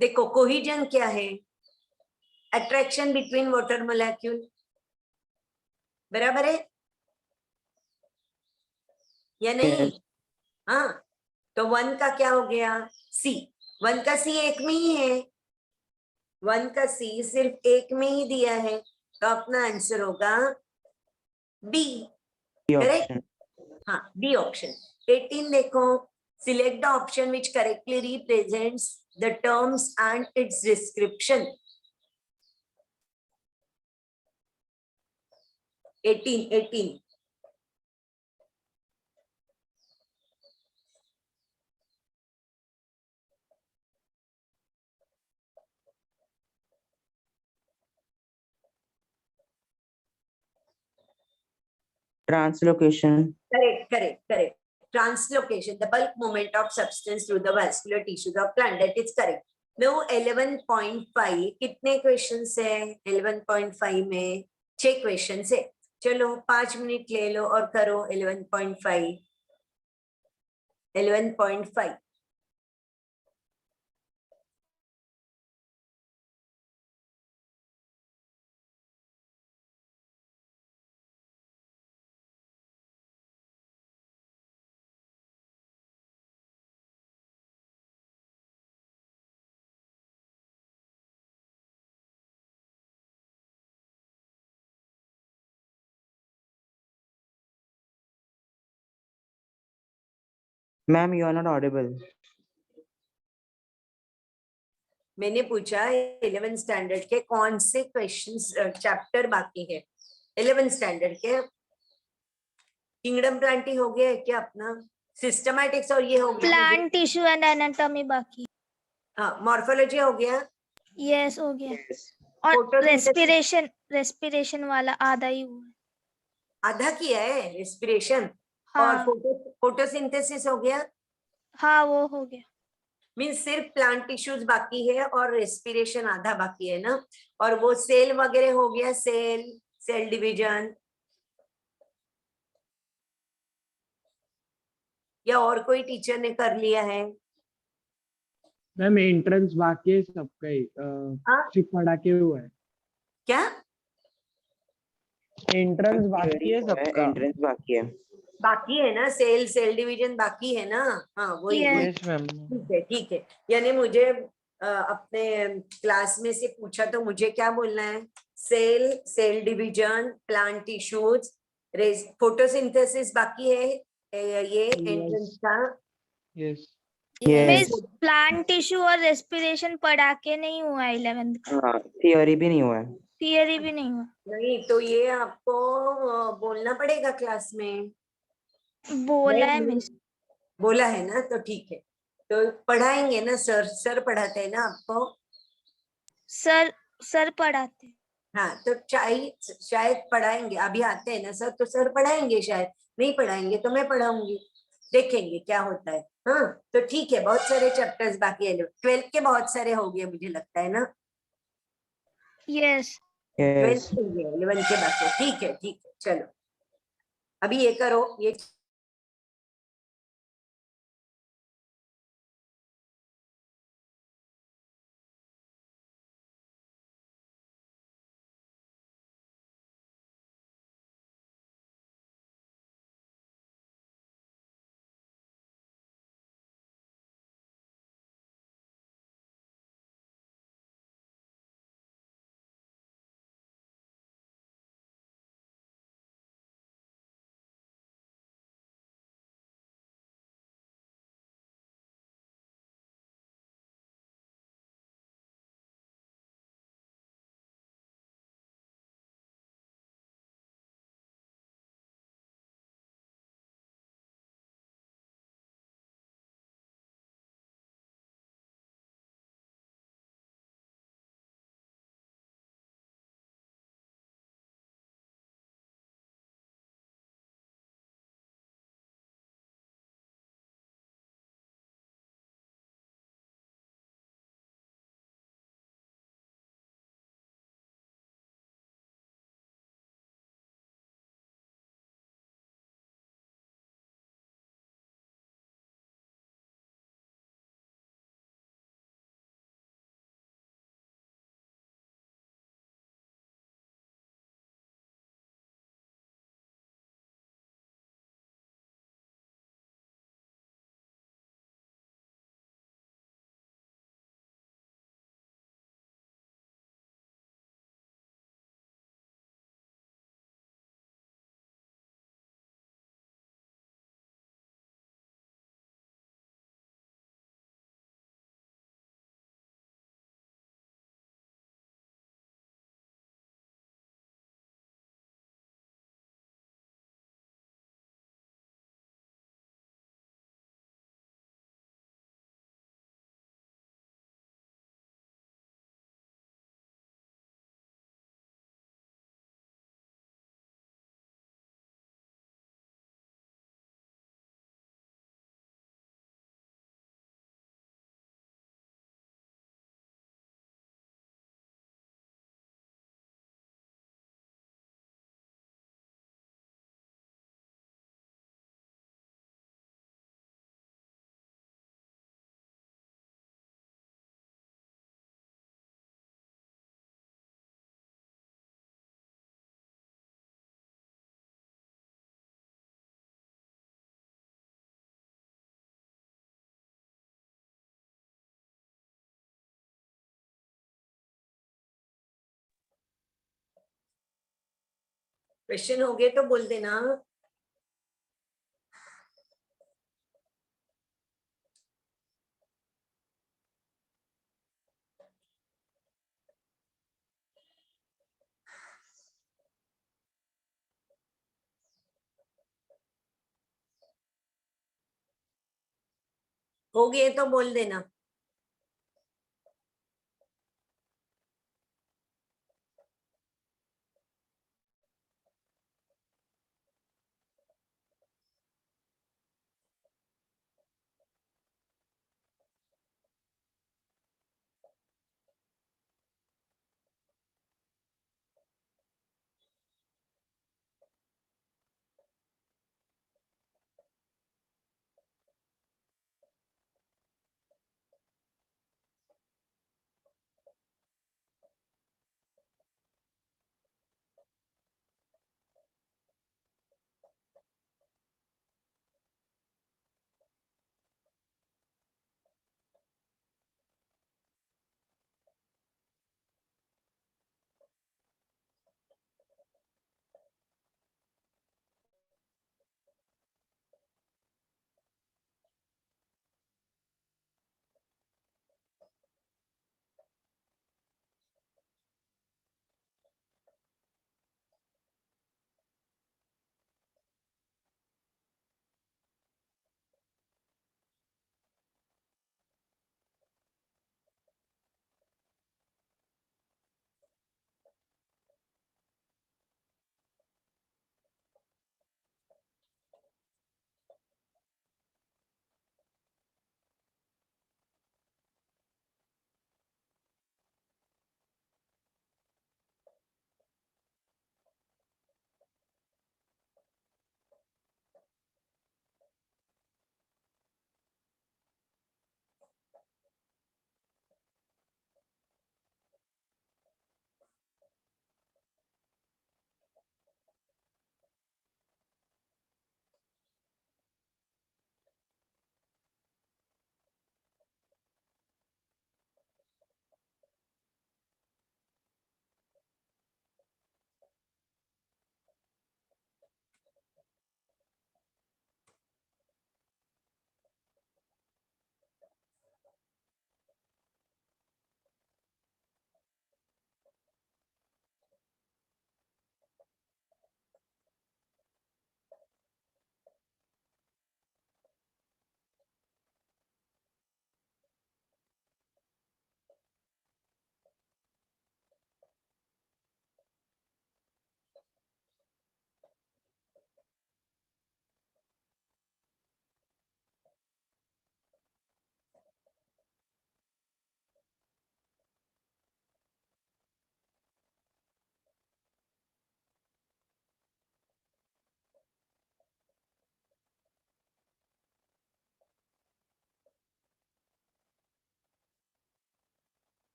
देखो कोहिजन क्या है? अट्रैक्शन बिटवीन वाटर मोलेक्यूल, बराबर है या नहीं? Yes. हाँ, तो 1 का क्या हो गया? सी। 1 का सी एक में ही है, 1 का सी सिर्फ एक में ही दिया है, तो अपना आंसर होगा बी। The correct. option. हाँ, बी ऑप्शन। 18 देखो। Select the option which correctly represents the terms and it's description. 18 Translocation. Correct. Translocation, the bulk movement of substance through the vascular tissues of plant. That is correct. Now 11.5 कितने questions है? 11.5 में 6 questions है। चलो 5 minute ले लो और करो 11.5। 11.5 Ma'am, you are not audible. मैंने पूछा 11 स्टैंडर्ड के कौन से क्वेश्चंस चैप्टर बाकी है? 11 स्टैंडर्ड के किंगडम प्लांटी हो गया है क्या अपना? सिस्टमैटिक्स और ये हो गया? प्लांट टिश्यू एंड एनाटॉमी बाकी। हाँ, मॉर्फोलॉजी हो गया। यस हो गया। Yes. और Photosynthesis- रेस्पिरेशन वाला आधा ही हुआ है। आधा किया है रेस्पिरेशन। और हाँ फोटोसिंथेसिस हो गया। हाँ वो हो गया। मीन्स सिर्फ प्लांट टिश्यूज बाकी है और रेस्पिरेशन आधा बाकी है ना। और वो सेल वगैरह हो गया, सेल डिवीजन। या और कोई टीचर ने कर लिया है? मैम एंट्रेंस बाकी है सबका ही हाँ? सिर्फ पढ़ा के हुआ है। क्या एंट्रेंस बाकी है सबका। Entrance बाकी है. बाकी है ना? सेल डिवीजन बाकी है ना? हाँ वही Yes. वही। Yes ma'am. ठीक है। यानी मुझे अपने क्लास में से पूछा तो मुझे क्या बोलना है? Cell division, plant tissues, photosynthesis बाकी है। ये एंट्रेंस का। Yes Yes. प्लांट टिश्यू और रेस्पिरेशन पढ़ा के नहीं हुआ 11th का। हाँ, theory भी नहीं हुआ है. थियरी भी नहीं हुआ। नहीं तो ये आपको बोलना पड़ेगा क्लास में। बोला है नहीं, मिस। बोला है ना, तो ठीक है। तो पढ़ाएंगे ना सर पढ़ाते हैं ना आपको। सर पढ़ाते। हाँ, तो शायद पढ़ाएंगे। अभी आते हैं ना सर, तो सर पढ़ाएंगे। शायद नहीं पढ़ाएंगे तो मैं पढ़ाऊंगी। देखेंगे क्या होता है। हाँ, तो ठीक है। बहुत सारे चैप्टर्स बाकी है। 12th के बहुत सारे हो गए मुझे लगता है ना। Yes 12th Yes. के 11 के बाकी। ठीक है चलो। अभी ये करो, ये क्वेश्चन हो गए तो बोल देना. हो गए तो बोल देना.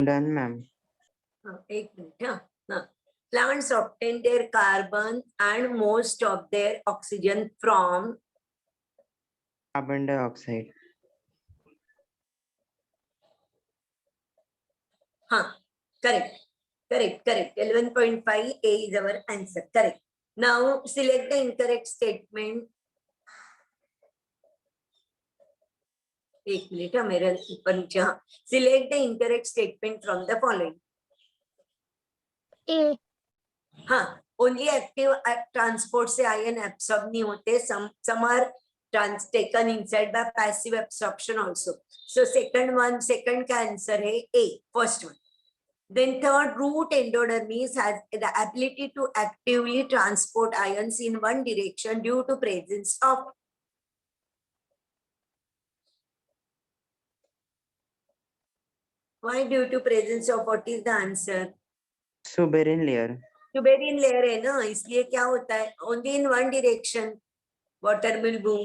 Done, ma'am. एक मिनिट. हा. Plants obtain their carbon and most of their oxygen from. Carbon dioxide. Ha, correct. 11.5 A is our answer. Correct. Now select the incorrect statement. एक मिनिट मेरे ऊपर नीचे. हाँ, select the incorrect statement from the following. A. हाँ, only active transport से ion absorb नहीं होते. Some are taken inside by passive absorption also. So second का answer है A, first one. Then third, root endodermis has the ability to actively transport ions in one direction due to presence of. Why due to presence of? What is the answer? Suberin layer. Tuberine layer है ना, इसलिए क्या होता है? Only in one direction. water bulbul,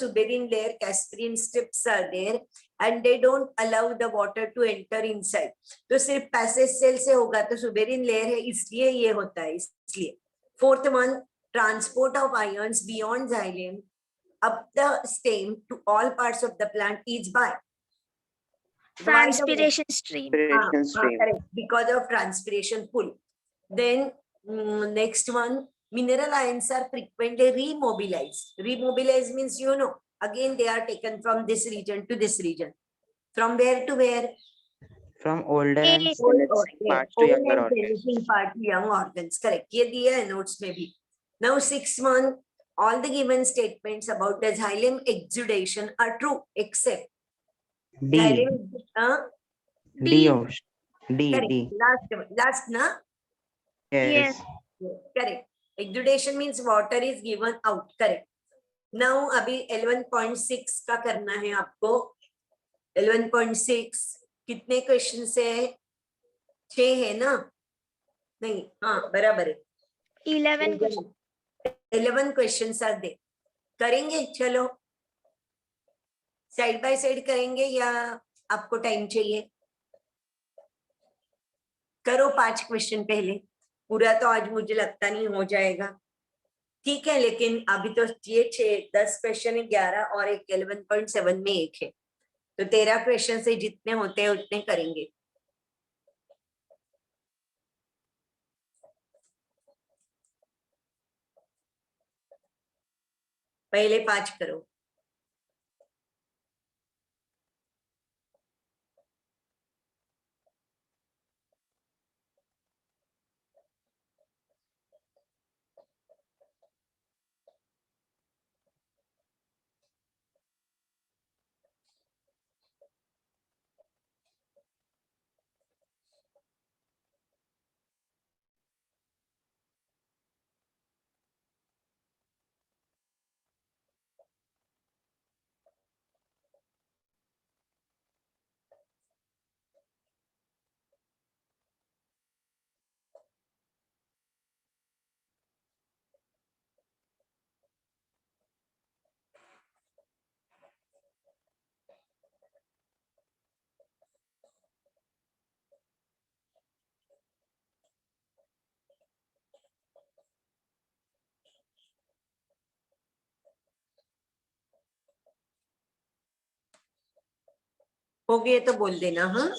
suberin layer, Caspian strips are there and they don't allow the water to enter inside. तो सिर्फ passage cell से होगा तो सुबेरिन लेयर है इसलिए ये होता है इसलिए. Fourth one, transport of ions beyond xylem up the stem to all parts of the plant is by Transpiration stream. Transpiration stream. correct, because of transpiration pull. Then next one, mineral ions are frequently remobilized. Remobilized means again they are taken from this region to this region. From where to where? From older and Yes. senescing parts to Old younger and organs. senescing part to young organs. Correct. ये दिया है notes में भी. Now 6 one, all the given statements about the xylem exudation are true except D. xylem. D. option. D. Correct. D. Last na. Yes. Correct. Exudation means water is given out. Correct. Now अभी 11.6 का करना है आपको. 11.6 कितने question से है? 6 है ना? नहीं, हाँ बराबर है. 11 question. 11 questions are they. करेंगे? चलो साइड बाय साइड करेंगे या आपको टाइम चाहिए? करो 5 क्वेश्चन पहले. पूरा तो आज मुझे लगता नहीं हो जाएगा. ठीक है, लेकिन अभी तो ये 10 क्वेश्चन है, 11 और एक 11.7 में एक है, तो 13 क्वेश्चन से जितने होते हैं उतने करेंगे. पहले 5 करो. हो गए तो बोल देना. हाँ,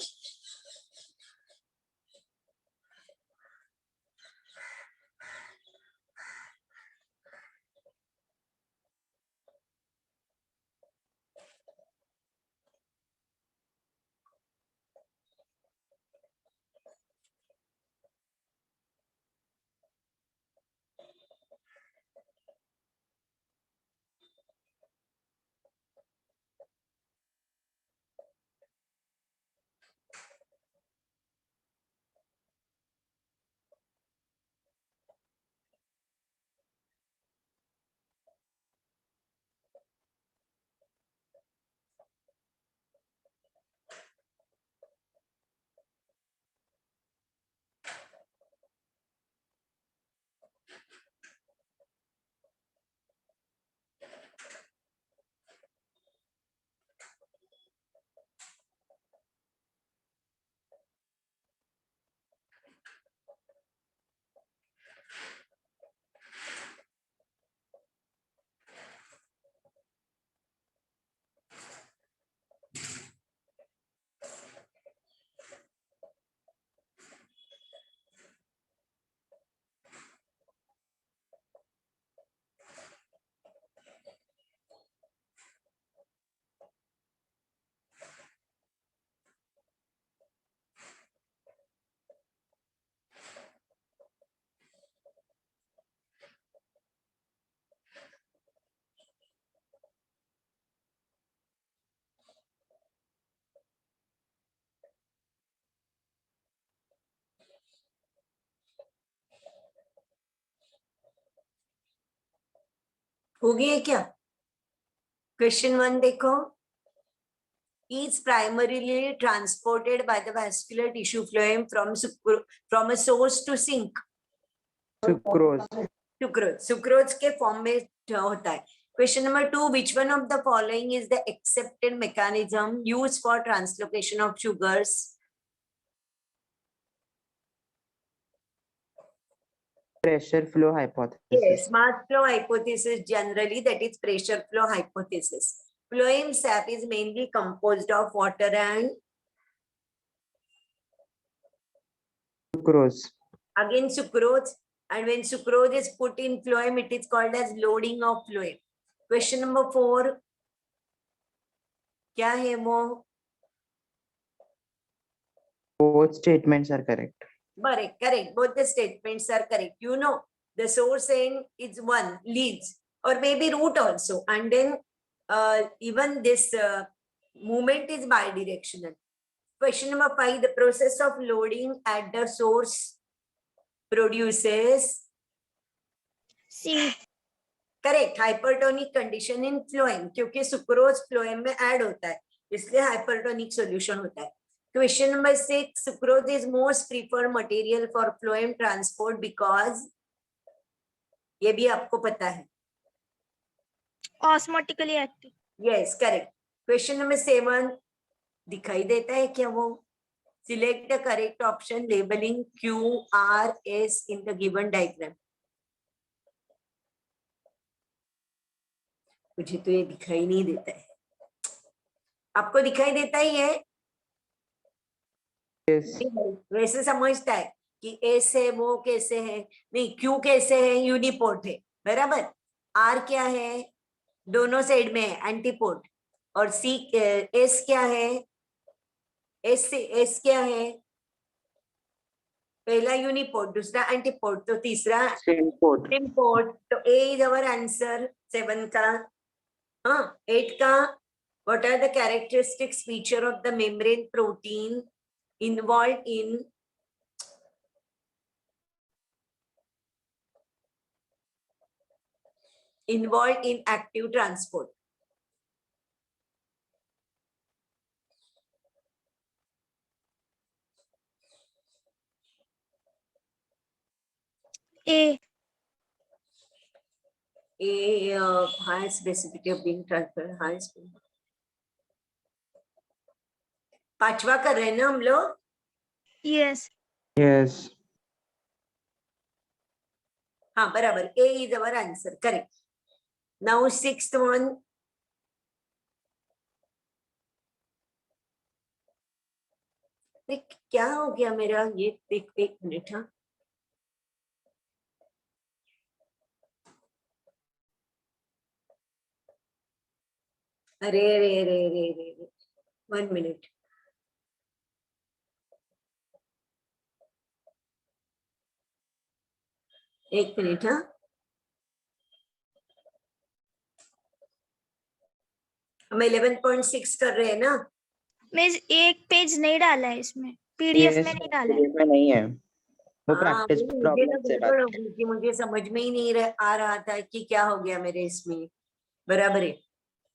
हो गए क्या? क्वेश्चन 1 देखो. Is primarily transported by the vascular tissue phloem from a source to sink. Sucrose. Sucrose के फॉर्म में होता है. Question number 2, which one of the following is the accepted mechanism used for translocation of sugars? Pressure flow hypothesis. Yes, mass flow hypothesis generally, that is pressure flow hypothesis. Phloem sap is mainly composed of water and Sucrose. again sucrose, and when sucrose is put in phloem, it is called as loading of phloem. Question number 4, क्या है वो? Both statements are correct. Correct. Both the statements are correct. You know, the source end is one, leads, or maybe root also. And then even this movement is bidirectional. Question number 5, the process of loading at the source produces, C. Correct, hypertonic condition in phloem, क्योंकि sucrose phloem में add होता है, इसलिए hypertonic solution होता है. Question number 6, sucrose is most preferred material for phloem transport because, ये भी आपको पता है. Osmotically active. Yes, correct. Question number 7, दिखाई देता है क्या वो? Select the correct option labelling QRS in the given diagram. मुझे तो ये दिखाई नहीं देता है. आपको दिखाई देता ही है? Yes. वैसे समझता है कि एस है, वो कैसे है, नहीं क्यू कैसे है, यूनिपोर्ट है, बराबर. आर क्या है, दोनों साइड में है, एंटीपोर्ट. और सी एस क्या है, एस क्या है, पहला यूनिपोर्ट, दूसरा एंटीपोर्ट, तो तीसरा Synport. इम्पोर्ट. तो ए इज अवर आंसर 7 का. हाँ, 8 का, what are the characteristics feature of the membrane protein involved in active transport? A. High specificity of being transferred, high speed. पांचवा कर रहे हैं ना हम लोग? Yes. Yes. हाँ, बराबर. A is our answer, correct. Now 6th one. क्या हो गया मेरा ये? एक मिनट. हाँ, अरे रे रे रे रे, 1 minute. एक मिनट. हाँ, हम 11.6 कर रहे हैं ना? मैं एक पेज नहीं डाला है इसमें, पीडीएफ Yes. में नहीं डाला है. PDF में नहीं है. वो हाँ, प्रैक्टिस मुझे प्रॉब्लम तो से बात. गड़बड़ हो गई कि मुझे समझ में ही नहीं आ रहा था कि क्या हो गया मेरे इसमें. बराबर है.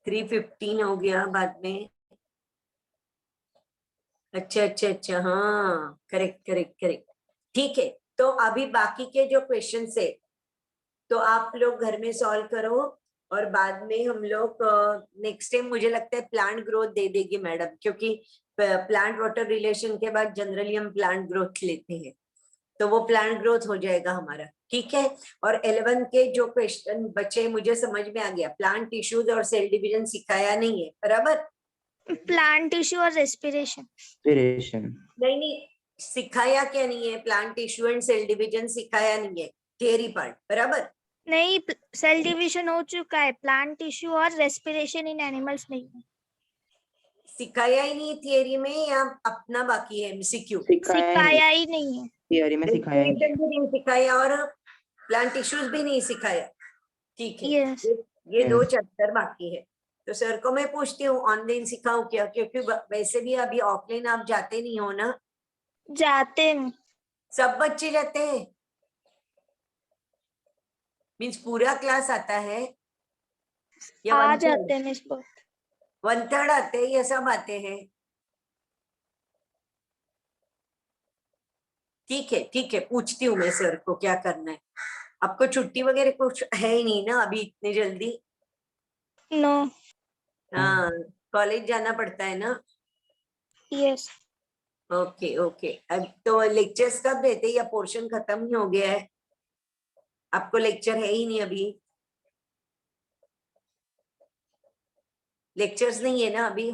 3:15 हो गया बाद में. अच्छा. हाँ, करेक्ट. ठीक है. तो अभी बाकी के जो क्वेश्चन है तो आप लोग घर में सॉल्व करो, और बाद में हम लोग नेक्स्ट टाइम मुझे लगता है प्लांट ग्रोथ दे देगी मैडम, क्योंकि प्लांट वाटर रिलेशन के बाद जनरली हम प्लांट ग्रोथ लेते हैं, तो वो प्लांट ग्रोथ हो जाएगा हमारा. ठीक है. और 11 के जो क्वेश्चन बचे मुझे समझ में आ गया. प्लांट टिश्यूज और सेल डिवीजन सिखाया नहीं है, बराबर. प्लांट टिश्यू और रेस्पिरेशन. Respiration. नहीं, सिखाया क्या नहीं है? Plant tissue and cell division सिखाया नहीं है, थियरी पार्ट, बराबर. नहीं, सेल डिवीजन हो चुका है, प्लांट टिश्यू और रेस्पिरेशन इन एनिमल्स नहीं है. सिखाया ही नहीं थियरी में, या अपना बाकी है एमसीक्यू? सिखाया ही नहीं है. थियरी में सिखाया ही नहीं. भी नहीं सिखाया और प्लांट टिश्यूज भी नहीं सिखाया. ठीक है. Yes. ये 2 Yes. चैप्टर बाकी है. तो सर को मैं पूछती हूँ ऑनलाइन सिखाऊं क्या, क्योंकि वैसे भी अभी ऑफलाइन आप जाते नहीं हो ना? जाते हैं. सब बच्चे जाते हैं, मीन्स पूरा क्लास आता है या आ 1/3? जाते हैं मिस पर. 1/3 आते हैं या सब आते हैं? ठीक है, पूछती हूँ मैं सर को क्या करना है. आपको छुट्टी वगैरह कुछ है ही नहीं ना अभी इतनी जल्दी? नो. हाँ, कॉलेज जाना पड़ता है ना. यस. Okay okay. अब तो लेक्चर्स कब देते हैं या पोर्शन खत्म ही हो गया है? आपको लेक्चर है ही नहीं अभी? लेक्चर्स नहीं है ना अभी?